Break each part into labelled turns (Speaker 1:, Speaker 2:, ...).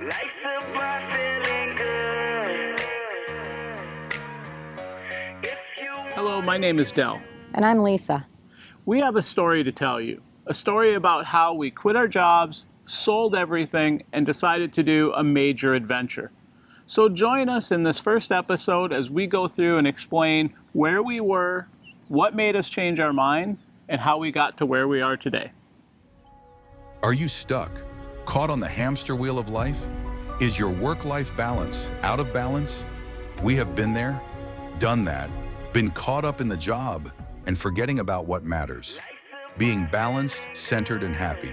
Speaker 1: Life's about feeling good.
Speaker 2: Hello, my name is Del.
Speaker 3: And I'm Lisa.
Speaker 2: We have a story to tell you. A story about how we quit our jobs, sold everything, and decided to do a major adventure. So join us in this first episode as we go through and explain where we were, what made us change our mind, and how we got to where we are today.
Speaker 4: Are you stuck? Caught on the hamster wheel of life? Is your work-life balance out of balance? We have been there, done that, been caught up in the job, and forgetting about what matters. Being balanced, centered, and happy.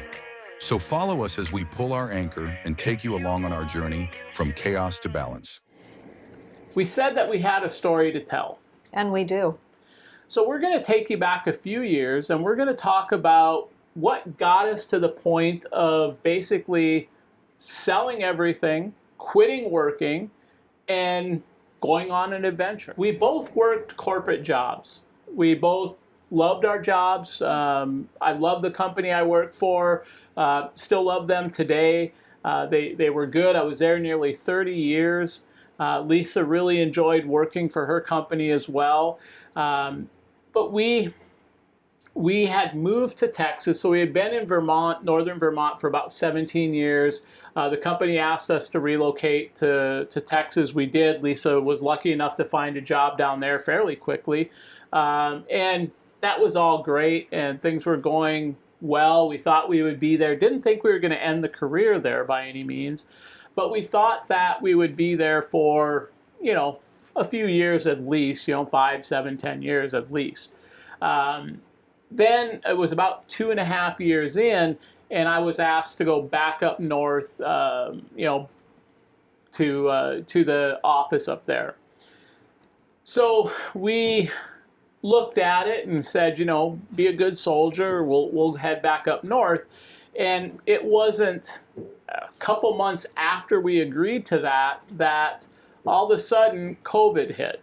Speaker 4: So follow us as we pull our anchor and take you along on our journey from chaos to balance.
Speaker 2: We said that we had a story to tell.
Speaker 3: And we do.
Speaker 2: So we're going to take you back a few years and we're going to talk about what got us to the point of basically selling everything, quitting working, and going on an adventure. We both worked corporate jobs. We both loved our jobs. I love the company I worked for, still love them today. They were good. I was there nearly 30 years. Lisa really enjoyed working for her company as well. But we had moved to Texas, so we had been in Vermont, northern Vermont, for about 17 years. The company asked us to relocate to Texas. We did. Lisa was lucky enough to find a job down there fairly quickly. And that was all great, and things were going well. We thought we would be there. Didn't think we were going to end the career there by any means, but we thought that we would be there for, a few years at least, 5, 7, 10 years at least. Then it was about 2.5 years in, and I was asked to go back up north, to the office up there. So we looked at it and said, be a good soldier. We'll head back up north. And it wasn't a couple months after we agreed to that all of a sudden COVID hit.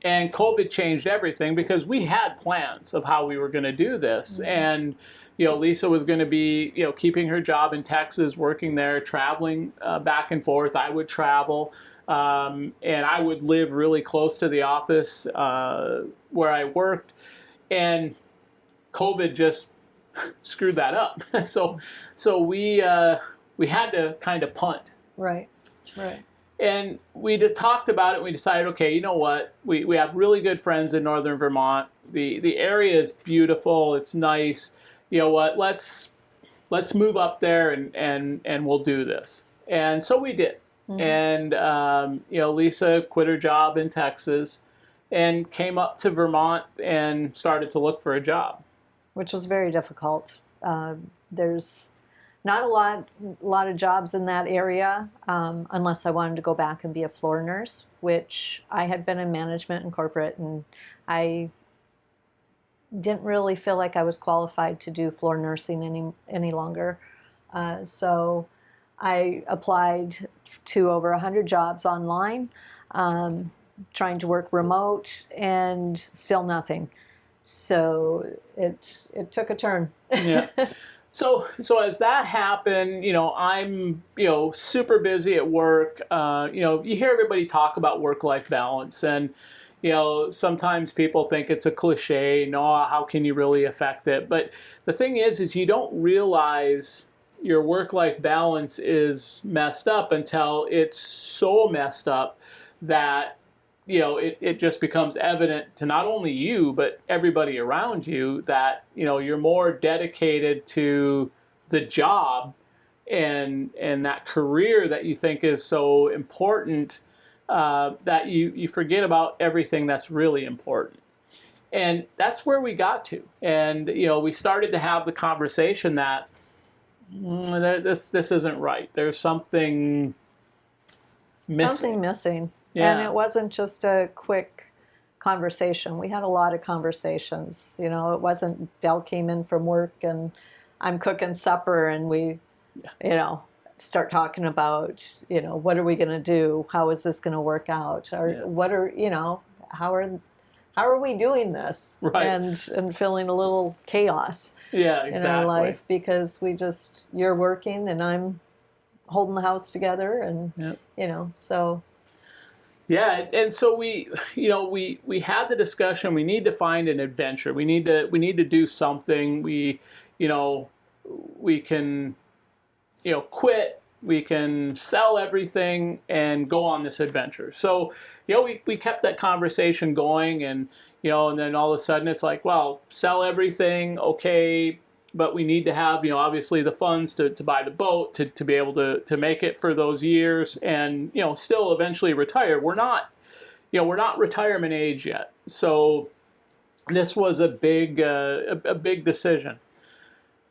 Speaker 2: And COVID changed everything because we had plans of how we were going to do this. Mm-hmm. And, Lisa was going to be, keeping her job in Texas, working there, traveling back and forth. I would travel. And I would live really close to the office where I worked. And COVID just screwed that up. So we had to kind of punt.
Speaker 3: Right.
Speaker 2: And we talked about it, and we decided, okay, you know what? We have really good friends in northern Vermont. The area is beautiful. It's nice. You know what? Let's move up there and we'll do this. And so we did. Mm-hmm. And Lisa quit her job in Texas and came up to Vermont and started to look for a job,
Speaker 3: which was very difficult. There's not a lot of jobs in that area, unless I wanted to go back and be a floor nurse, which I had been in management and corporate, and I didn't really feel like I was qualified to do floor nursing any longer. So I applied to over 100 jobs online, trying to work remote, and still nothing. So it took a turn.
Speaker 2: Yeah. So as that happened, I'm, super busy at work. You hear everybody talk about work-life balance, and, sometimes people think it's a cliche. No, how can you really affect it? But the thing is you don't realize your work-life balance is messed up until it's so messed up that, it just becomes evident to not only you, but everybody around you that, you're more dedicated to the job and that career that you think is so important, that you forget about everything that's really important. And that's where we got to. And, we started to have the conversation that this isn't right. There's something missing.
Speaker 3: Something missing.
Speaker 2: Yeah.
Speaker 3: And it wasn't just a quick conversation. We had a lot of conversations. It wasn't Del came in from work and I'm cooking supper and we, start talking about, what are we going to do? How is this going to work out? Or what are, how are we doing this?
Speaker 2: Right.
Speaker 3: And feeling a little chaos
Speaker 2: exactly.
Speaker 3: in our life because you're working and I'm holding the house together, and
Speaker 2: Yeah.
Speaker 3: so
Speaker 2: Yeah, and so we had the discussion. We need to find an adventure. We need to do something. You know, we can quit. We can sell everything and go on this adventure. So we kept that conversation going, and then all of a sudden it's like, well, sell everything, okay, but we need to have obviously the funds to buy the boat to be able to make it for those years, and still eventually retire. We're not retirement age yet, so this was a big decision.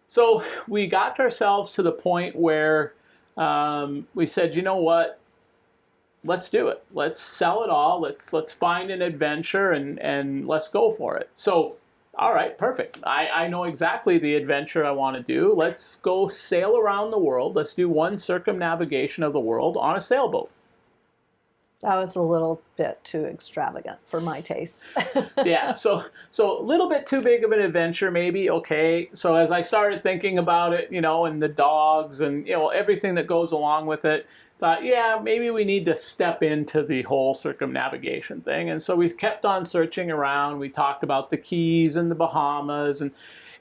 Speaker 2: So we got ourselves to the point where we said, you know what, let's do it. Let's sell it all. Let's find an adventure and let's go for it. So, all right, perfect. I know exactly the adventure I want to do. Let's go sail around the world. Let's do one circumnavigation of the world on a sailboat.
Speaker 3: that was a little bit too extravagant for my taste.
Speaker 2: Yeah, so a little bit too big of an adventure, maybe. Okay, so as I started thinking about it, and the dogs and everything that goes along with it, thought, yeah, maybe we need to step into the whole circumnavigation thing. And so we kept on searching around. We talked about the Keys and the Bahamas, and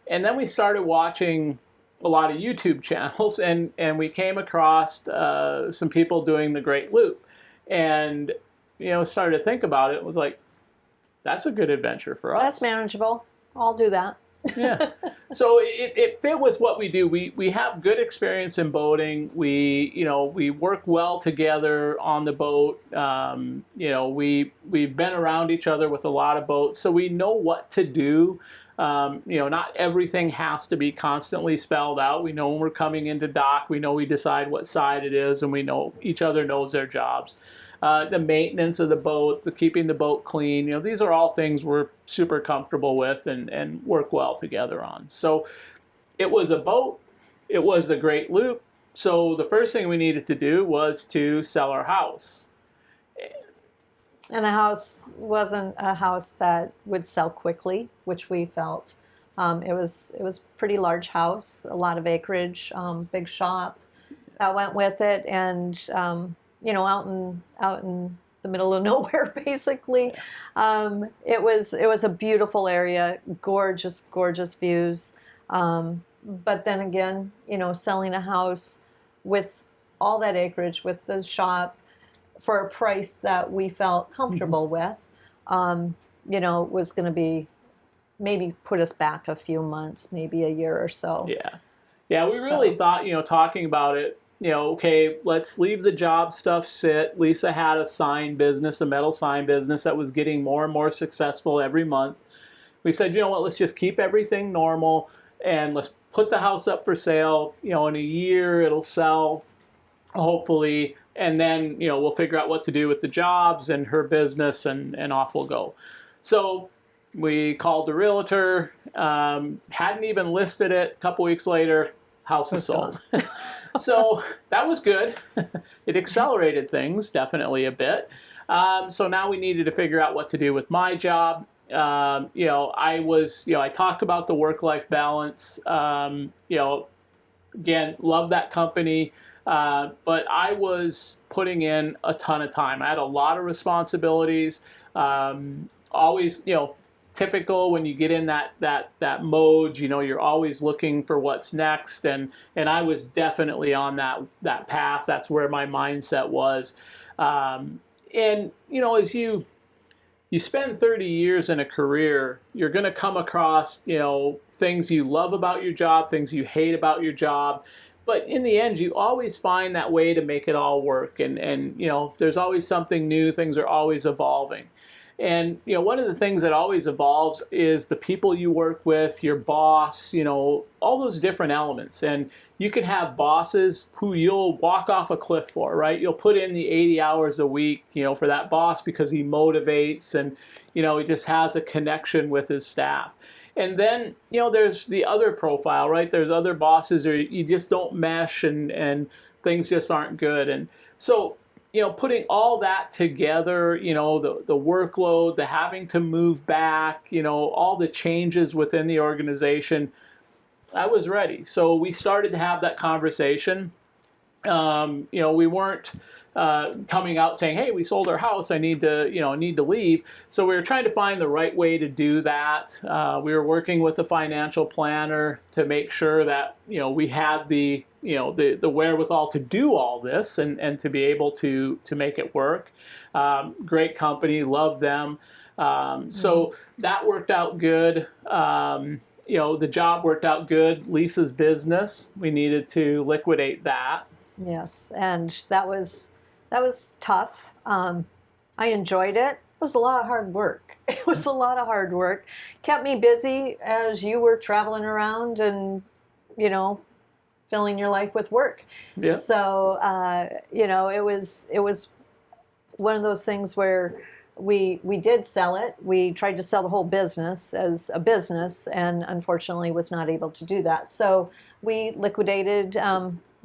Speaker 2: then we started watching a lot of YouTube channels, and we came across some people doing the Great Loop, and started to think about it. It was like, that's a good adventure for us.
Speaker 3: That's manageable. I'll do that.
Speaker 2: Yeah. So it fit with what we do. We have good experience in boating. We work well together on the boat. We've been around each other with a lot of boats, so we know what to do. Not everything has to be constantly spelled out. We know when we're coming into dock. We decide what side it is, and we know each other knows their jobs. The maintenance of the boat, the keeping the boat clean, these are all things we're super comfortable with and work well together on. So it was a boat. It was the Great Loop. So the first thing we needed to do was to sell our house.
Speaker 3: And the house wasn't a house that would sell quickly, which we felt. It was a pretty large house, a lot of acreage, big shop that went with it, and out in the middle of nowhere, basically. It was a beautiful area, gorgeous views. But then again, selling a house with all that acreage, with the shop, for a price that we felt comfortable with, was going to be maybe put us back a few months, maybe a year or so.
Speaker 2: Yeah. We really thought, talking about it, okay, let's leave the job stuff sit. Lisa had a sign business, a metal sign business that was getting more and more successful every month. We said, you know what, let's just keep everything normal and let's put the house up for sale. In a year it'll sell, hopefully, and then we'll figure out what to do with the jobs and her business, and off we'll go. So we called the realtor, hadn't even listed it. A couple weeks later, house is sold. So that was good. It accelerated things definitely a bit. So now we needed to figure out what to do with my job. I talked about the work-life balance. Again, love that company. But I was putting in a ton of time. I had a lot of responsibilities. Always, typical when you get in that mode, you're always looking for what's next, and I was definitely on that path. That's where my mindset was. And as you spend 30 years in a career, you're going to come across things you love about your job, things you hate about your job. But in the end, you always find that way to make it all work. And there's always something new. Things are always evolving. And, one of the things that always evolves is the people you work with, your boss, all those different elements. And you can have bosses who you'll walk off a cliff for, right? You'll put in the 80 hours a week, for that boss because he motivates and, he just has a connection with his staff. And then, there's the other profile, right? There's other bosses or you just don't mesh and things just aren't good. And so, putting all that together, the workload, the having to move back, all the changes within the organization, I was ready. So we started to have that conversation. We weren't coming out saying, "Hey, we sold our house. I need to leave." So we were trying to find the right way to do that. We were working with a financial planner to make sure that we had the wherewithal to do all this and to be able to make it work. Great company, love them. So that worked out good. The job worked out good. Lisa's business, we needed to liquidate that.
Speaker 3: Yes, and that was tough. I enjoyed it. It was a lot of hard work. It was a lot of hard work. Kept me busy as you were traveling around and, filling your life with work.
Speaker 2: Yeah.
Speaker 3: So, it was one of those things where we did sell it. We tried to sell the whole business as a business, and unfortunately was not able to do that. So we liquidated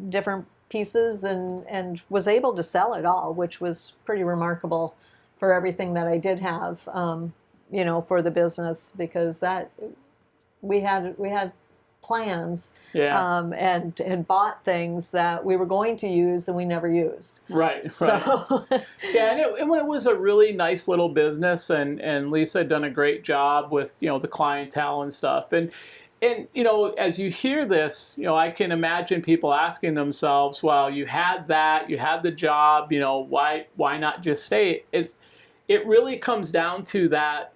Speaker 3: different pieces and was able to sell it all, which was pretty remarkable for everything that I did have, for the business, because that we had plans, and bought things that we were going to use and we never used.
Speaker 2: Right.
Speaker 3: So
Speaker 2: yeah, and it was a really nice little business, and Lisa had done a great job with the clientele and stuff. And as you hear this, I can imagine people asking themselves, well, you had the job, why not just stay? It really comes down to that,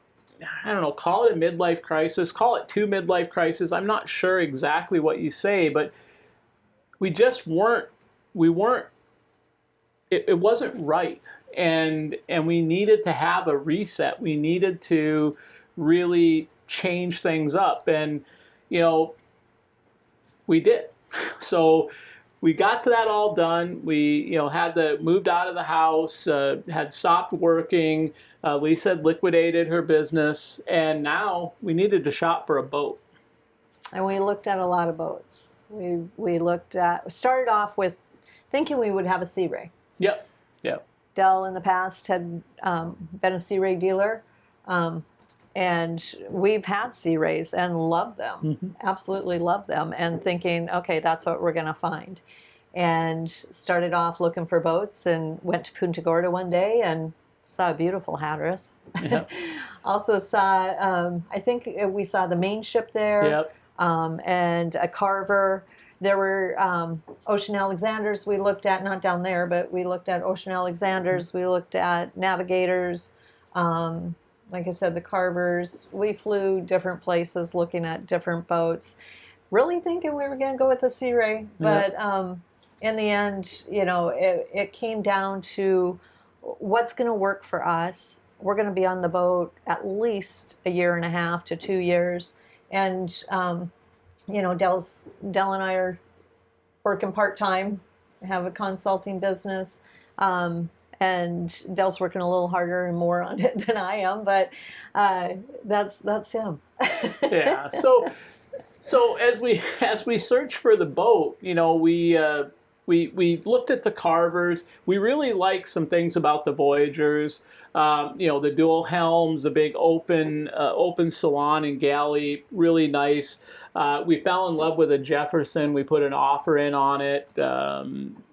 Speaker 2: I don't know, call it a midlife crisis, call it two midlife crises. I'm not sure exactly what you say, but we weren't, it wasn't right. And we needed to have a reset. We needed to really change things up. And we did. So we got to that all done. We, moved out of the house, had stopped working. Lisa had liquidated her business, and now we needed to shop for a boat.
Speaker 3: And we looked at a lot of boats. We started off with thinking we would have a Sea Ray.
Speaker 2: Yep.
Speaker 3: Dell in the past had been a Sea Ray dealer. And we've had Sea Rays and loved them, absolutely loved them, and thinking, okay, that's what we're going to find. And started off looking for boats and went to Punta Gorda one day and saw a beautiful Hatteras.
Speaker 2: Yep.
Speaker 3: Also saw, I think we saw the main ship there,
Speaker 2: Yep.
Speaker 3: And a Carver. There were Ocean Alexanders we looked at, not down there, but we looked at Ocean Alexanders. We looked at Navigators. Like I said, the Carvers. We flew different places looking at different boats, really thinking we were going to go with the Sea Ray. But in the end, it came down to what's going to work for us. We're going to be on the boat at least a year and a half to 2 years. And, Dell and I are working part-time, have a consulting business. And Dell's working a little harder and more on it than I am, but that's him.
Speaker 2: Yeah. So as we search for the boat, we looked at the Carvers. We really like some things about the Voyagers. The dual helms, the big open salon and galley, really nice. We fell in love with a Jefferson. We put an offer in on it.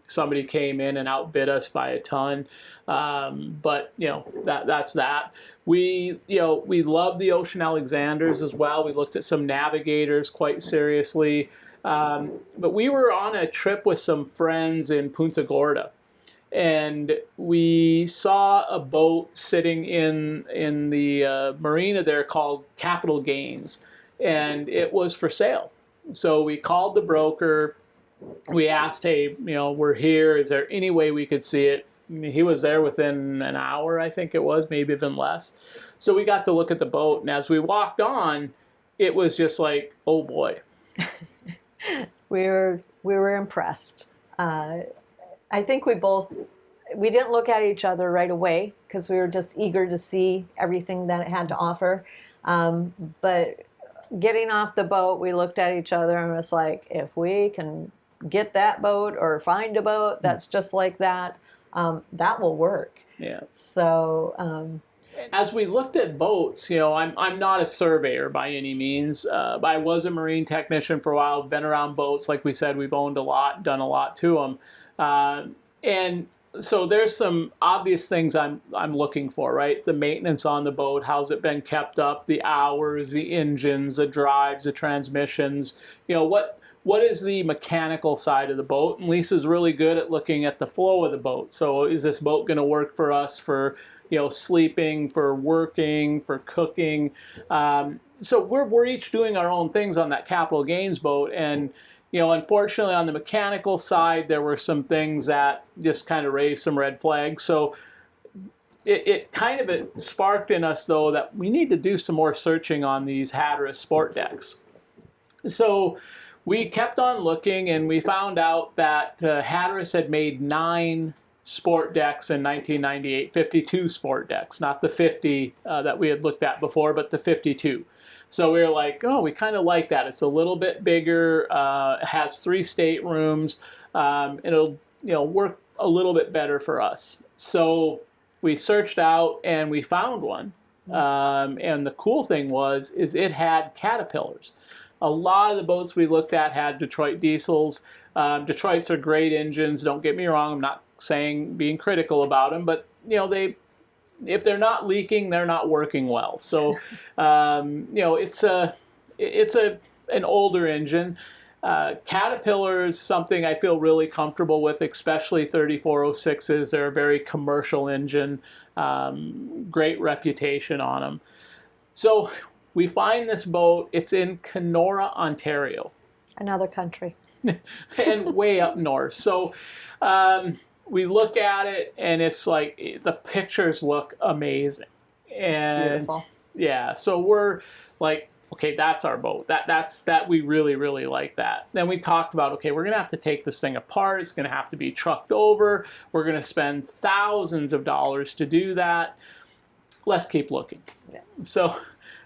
Speaker 2: Somebody came in and outbid us by a ton, but that's that. We love the Ocean Alexanders as well. We looked at some Navigators quite seriously, but we were on a trip with some friends in Punta Gorda, and we saw a boat sitting in the marina there called Capital Gains, and it was for sale. So we called the broker. We asked, hey, we're here. Is there any way we could see it? I mean, he was there within an hour, I think it was, maybe even less. So we got to look at the boat, and as we walked on, it was just like, oh boy.
Speaker 3: We were impressed. I think we didn't look at each other right away because we were just eager to see everything that it had to offer. But getting off the boat, we looked at each other and was like, if we can get that boat or find a boat that's just like that, that will work.
Speaker 2: Yeah.
Speaker 3: So
Speaker 2: as we looked at boats, I'm not a surveyor by any means. But I was a marine technician for a while, been around boats. Like we said, we've owned a lot, done a lot to them. And so there's some obvious things I'm looking for, right? The maintenance on the boat, how's it been kept up, the hours, the engines, the drives, the transmissions. What is the mechanical side of the boat? And Lisa's really good at looking at the flow of the boat. So is this boat going to work for us for sleeping, for working, for cooking? So we're each doing our own things on that capital gains boat, and unfortunately, on the mechanical side, there were some things that just kind of raised some red flags. So it sparked in us, though, that we need to do some more searching on these Hatteras sport decks. So we kept on looking, and we found out that Hatteras had made 9 sport decks in 1998, 52 sport decks, not the 50 that we had looked at before, but the 52. So we were like, oh, we kind of like that. It's a little bit bigger, has 3 staterooms. It'll work a little bit better for us. So we searched out and we found one. And the cool thing is it had Caterpillars. A lot of the boats we looked at had Detroit diesels. Detroits are great engines. Don't get me wrong. I'm not being critical about them, but if they're not leaking, they're not working well. So, it's an older engine. Caterpillar is something I feel really comfortable with, especially 3406s. They're a very commercial engine, great reputation on them. So we find this boat. It's in Kenora, Ontario.
Speaker 3: Another country.
Speaker 2: And way up north. So we look at it, and it's like the pictures look amazing. And
Speaker 3: it's beautiful.
Speaker 2: Yeah, so we're like, okay, that's our boat. That we really, really like that. Then we talked about, okay, we're gonna have to take this thing apart. It's gonna have to be trucked over. We're gonna spend thousands of dollars to do that. Let's keep looking.
Speaker 3: Yeah.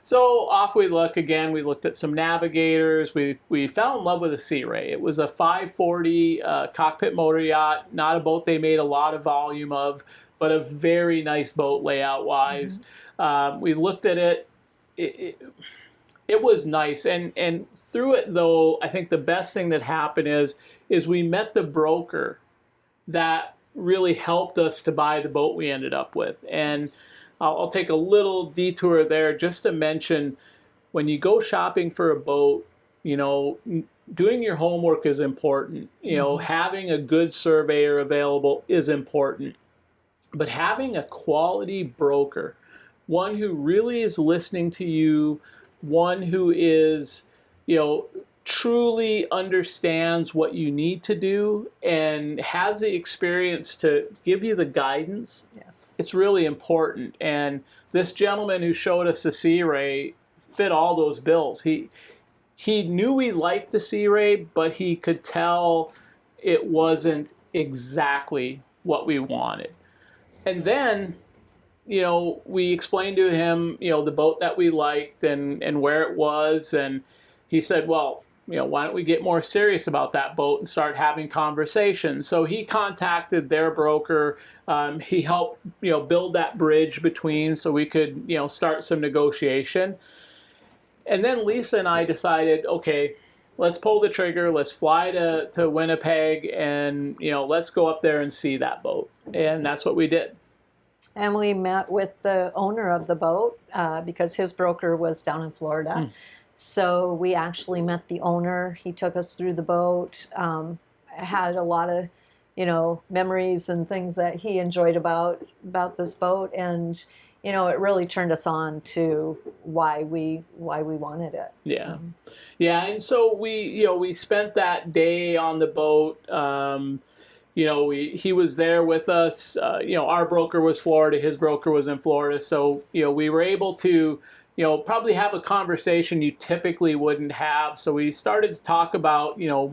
Speaker 2: So off we look again. We looked at some Navigators. We fell in love with a Sea Ray. It was a 540 cockpit motor yacht, not a boat they made a lot of volume of, but a very nice boat layout wise. Mm-hmm. We looked at it. It was nice, and through it though, I think the best thing that happened is we met the broker that really helped us to buy the boat we ended up with. And I'll take a little detour there just to mention, when you go shopping for a boat, doing your homework is important. Having a good surveyor available is important. But having a quality broker, one who really is listening to you, one who is, truly understands what you need to do and has the experience to give you the guidance.
Speaker 3: Yes.
Speaker 2: It's really important. And this gentleman who showed us the Sea Ray fit all those bills. He knew we liked the Sea Ray, but he could tell it wasn't exactly what we wanted. And then, we explained to him, the boat that we liked and where it was. And he said, well, why don't we get more serious about that boat and start having conversations? So he contacted their broker. He helped, build that bridge between so we could, start some negotiation. And then Lisa and I decided, okay, let's pull the trigger. Let's fly to Winnipeg and, let's go up there and see that boat. And that's what we did.
Speaker 3: And we met with the owner of the boat because his broker was down in Florida. So we actually met the owner. He took us through the boat, had a lot of, memories and things that he enjoyed about this boat. And, it really turned us on to why we wanted it.
Speaker 2: Yeah. Yeah. And so we spent that day on the boat. He was there with us. Our broker was Florida. His broker was in Florida. So, we were able to, probably have a conversation you typically wouldn't have. So we started to talk about, the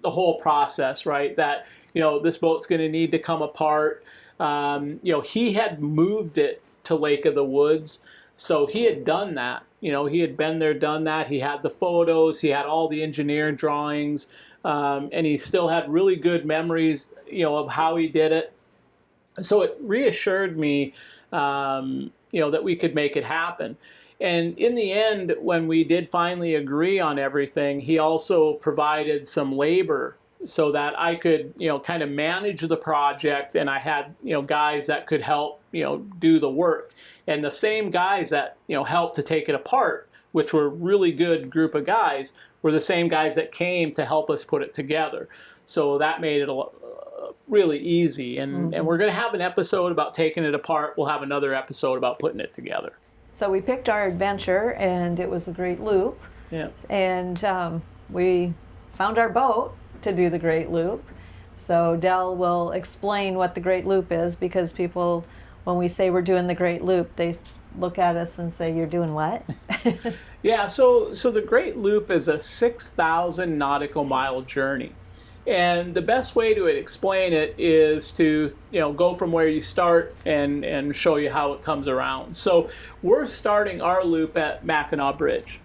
Speaker 2: whole process, right? That, this boat's going to need to come apart. He had moved it to Lake of the Woods. So he had done that. He had been there, done that. He had the photos. He had all the engineering drawings. And he still had really good memories, of how he did it. So it reassured me, that we could make it happen. And in the end, when we did finally agree on everything, he also provided some labor so that I could, kind of manage the project, and I had, guys that could help, do the work. And the same guys that, helped to take it apart, which were a really good group of guys, were the same guys that came to help us put it together. So that made it really easy. And we're going to have an episode about taking it apart. We'll have another episode about putting it together.
Speaker 3: So we picked our adventure, and it was the Great Loop.
Speaker 2: Yeah.
Speaker 3: And we found our boat to do the Great Loop. So Del will explain what the Great Loop is, because people, when we say we're doing the Great Loop, they look at us and say, "You're doing what?"
Speaker 2: Yeah, so the Great Loop is a 6,000 nautical mile journey. And the best way to explain it is to, go from where you start and show you how it comes around. So we're starting our loop at Mackinac Bridge.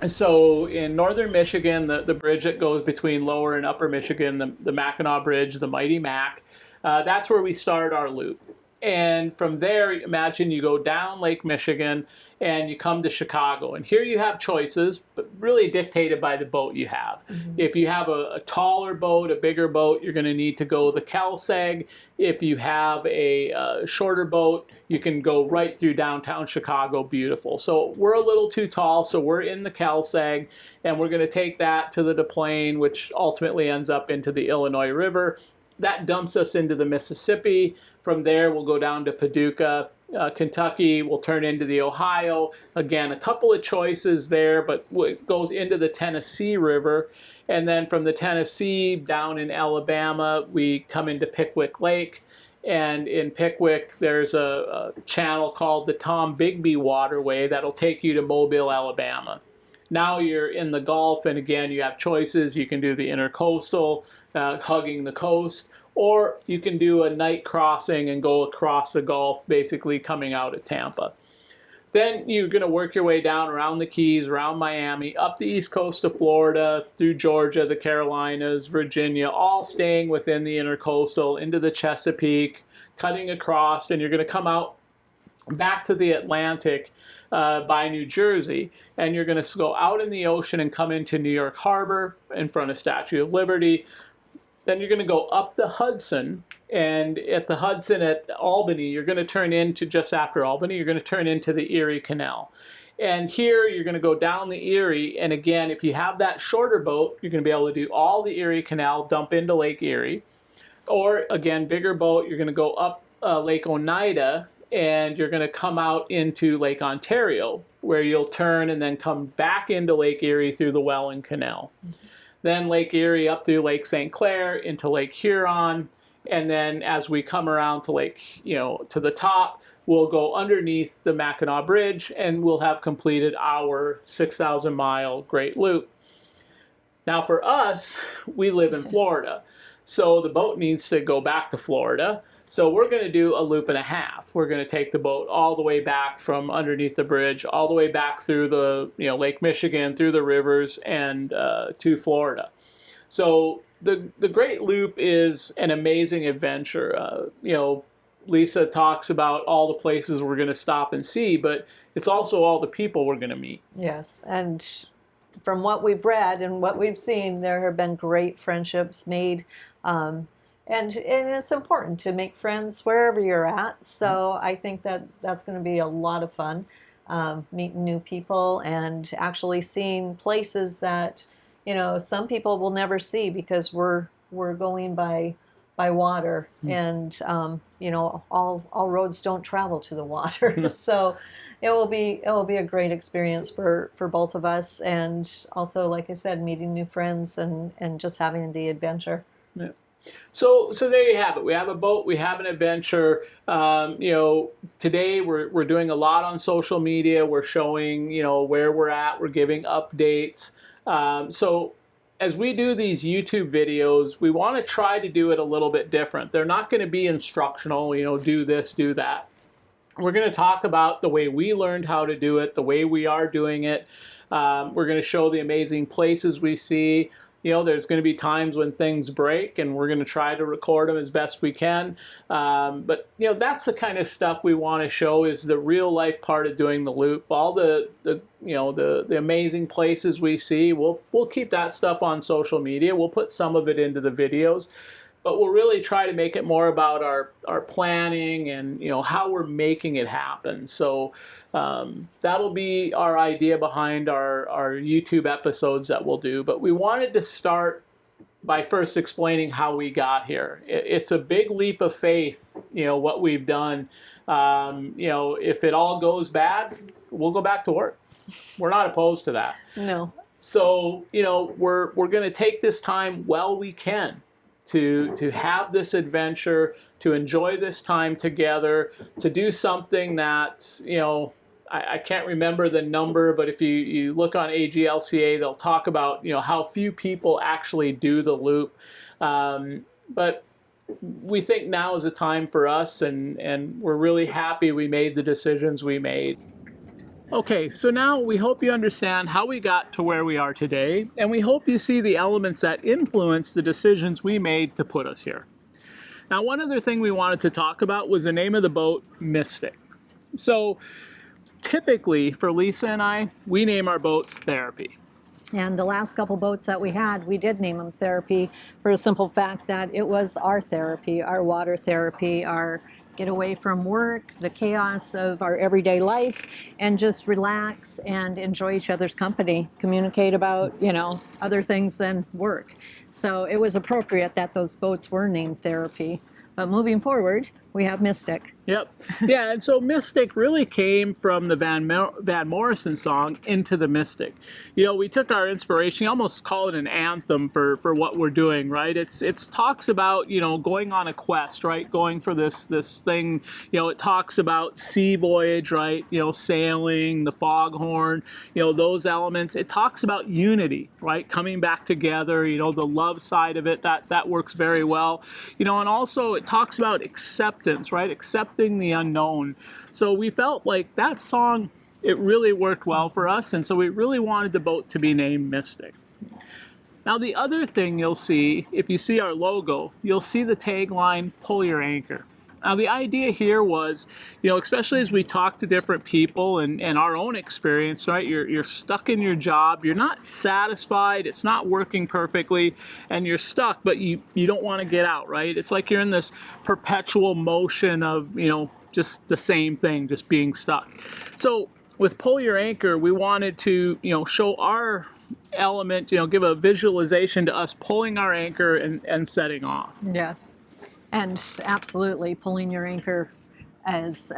Speaker 2: So in northern Michigan, the bridge that goes between lower and upper Michigan, the Mackinac Bridge, the Mighty Mac, that's where we start our loop. And from there, imagine you go down Lake Michigan and you come to Chicago. And here you have choices, but really dictated by the boat you have. If you have a taller boat, a bigger boat, you're going to need to go the Kelseg. If you have a shorter boat, you can go right through downtown Chicago, beautiful. So we're a little too tall, so we're in the Kelseg, and we're going to take that to the Des Plaines, which ultimately ends up into the Illinois River. That dumps us into the Mississippi. From there, we'll go down to Paducah, Kentucky. We'll turn into the Ohio. Again, a couple of choices there, but it goes into the Tennessee River. And then from the Tennessee down in Alabama, we come into Pickwick Lake. And in Pickwick, there's a channel called the Tom Bigby Waterway that'll take you to Mobile, Alabama. Now you're in the Gulf, and again, you have choices. You can do the intercoastal, hugging the coast, or you can do a night crossing and go across the Gulf, basically coming out of Tampa. Then you're going to work your way down around the Keys, around Miami, up the east coast of Florida, through Georgia, the Carolinas, Virginia, all staying within the intercoastal, into the Chesapeake, cutting across, and you're going to come out back to the Atlantic by New Jersey, and you're going to go out in the ocean and come into New York Harbor in front of Statue of Liberty. Then you're going to go up the Hudson, and at the Hudson at Albany, you're going to turn into, just after Albany, you're going to turn into the Erie Canal. And here you're going to go down the Erie, and again, if you have that shorter boat, you're going to be able to do all the Erie Canal, dump into Lake Erie. Or again, bigger boat, you're going to go up Lake Oneida, and you're going to come out into Lake Ontario, where you'll turn and then come back into Lake Erie through the Welland Canal. Then Lake Erie up through Lake St. Clair into Lake Huron, and then as we come around to to the top, we'll go underneath the Mackinac Bridge, and we'll have completed our 6,000 mile Great Loop. Now for us, we live in Florida, so the boat needs to go back to Florida. So we're going to do a loop and a half. We're going to take the boat all the way back from underneath the bridge, all the way back through the Lake Michigan, through the rivers, and to Florida. So the Great Loop is an amazing adventure. Lisa talks about all the places we're going to stop and see, but it's also all the people we're going to meet.
Speaker 3: Yes, and from what we've read and what we've seen, there have been great friendships made. And it's important to make friends wherever you're at. So I think that that's going to be a lot of fun, meeting new people and actually seeing places that, some people will never see because we're going by water, and all roads don't travel to the water. So it will be a great experience for both of us, and also, like I said, meeting new friends and just having the adventure.
Speaker 2: Yeah. So there you have it. We have a boat. We have an adventure. Today we're doing a lot on social media. We're showing where we're at. We're giving updates. So as we do these YouTube videos, we want to try to do it a little bit different. They're not going to be instructional. Do this, do that. We're going to talk about the way we learned how to do it, the way we are doing it. We're going to show the amazing places we see. There's going to be times when things break, and we're going to try to record them as best we can. But that's the kind of stuff we want to show, is the real life part of doing the loop. All the amazing places we see, we'll keep that stuff on social media. We'll put some of it into the videos, but we'll really try to make it more about our planning and how we're making it happen. So that'll be our idea behind our YouTube episodes that we'll do. But we wanted to start by first explaining how we got here. It's a big leap of faith, what we've done. If it all goes bad, we'll go back to work. We're not opposed to that.
Speaker 3: No.
Speaker 2: So, we're going to take this time while we can to have this adventure, to enjoy this time together, to do something that, I can't remember the number, but if you look on AGLCA, they'll talk about, how few people actually do the loop. But we think now is a time for us, and we're really happy we made the decisions we made. Okay, so now we hope you understand how we got to where we are today, and we hope you see the elements that influence the decisions we made to put us here. Now, one other thing we wanted to talk about was the name of the boat, Mystic. So, typically, for Lisa and I, we name our boats Therapy.
Speaker 3: And the last couple boats that we had, we did name them Therapy for a simple fact that it was our therapy, our water therapy, our get away from work, the chaos of our everyday life, and just relax and enjoy each other's company, communicate about, other things than work. So it was appropriate that those boats were named Therapy. But moving forward, we have Mystic.
Speaker 2: Yep. Yeah, and so Mystic really came from the Van Morrison song, Into the Mystic. We took our inspiration, you almost call it an anthem for what we're doing, right? It talks about, going on a quest, right? Going for this thing, it talks about sea voyage, right? Sailing, the foghorn, those elements. It talks about unity, right? Coming back together, the love side of it, that works very well. And also it talks about acceptance, right? Accepting the unknown. So we felt like that song, it really worked well for us, and so we really wanted the boat to be named Mystic. Now the other thing you'll see, if you see our logo, you'll see the tagline, Pull Your Anchor. Now the idea here was, especially as we talk to different people and our own experience, right? You're stuck in your job, you're not satisfied, it's not working perfectly, and you're stuck, but you don't want to get out, right? It's like you're in this perpetual motion of, just the same thing, just being stuck. So with Pull Your Anchor, we wanted to, show our element, give a visualization to us pulling our anchor and setting off.
Speaker 3: Yes. And absolutely, pulling your anchor as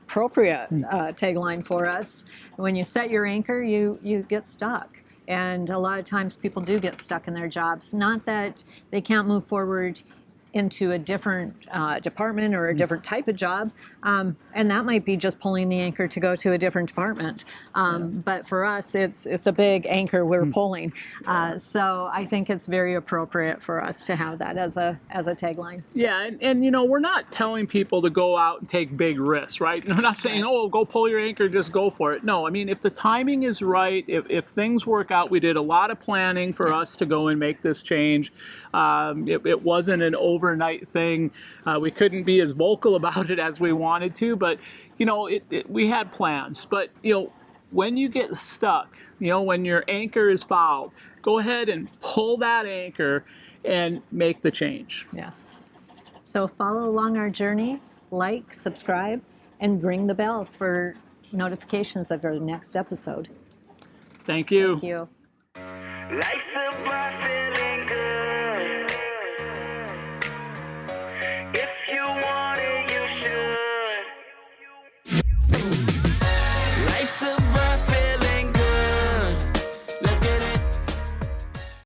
Speaker 3: appropriate tagline for us. When you set your anchor, you get stuck. And a lot of times people do get stuck in their jobs. Not that they can't move forward into a different department or a different type of job, and that might be just pulling the anchor to go to a different department. But for us, it's a big anchor we're pulling. So I think it's very appropriate for us to have that as a tagline.
Speaker 2: Yeah, and we're not telling people to go out and take big risks, right? We're not saying, go pull your anchor, just go for it. No, I mean, if the timing is right, if things work out, we did a lot of planning for us to go and make this change. It wasn't an overnight thing. We couldn't be as vocal about it as we wanted to, but we had plans. But when you get stuck, when your anchor is fouled, go ahead and pull that anchor and make the change.
Speaker 3: Yes. So follow along our journey, like, subscribe, and ring the bell for notifications of our next episode.
Speaker 2: Thank you.
Speaker 3: Thank you.
Speaker 1: Life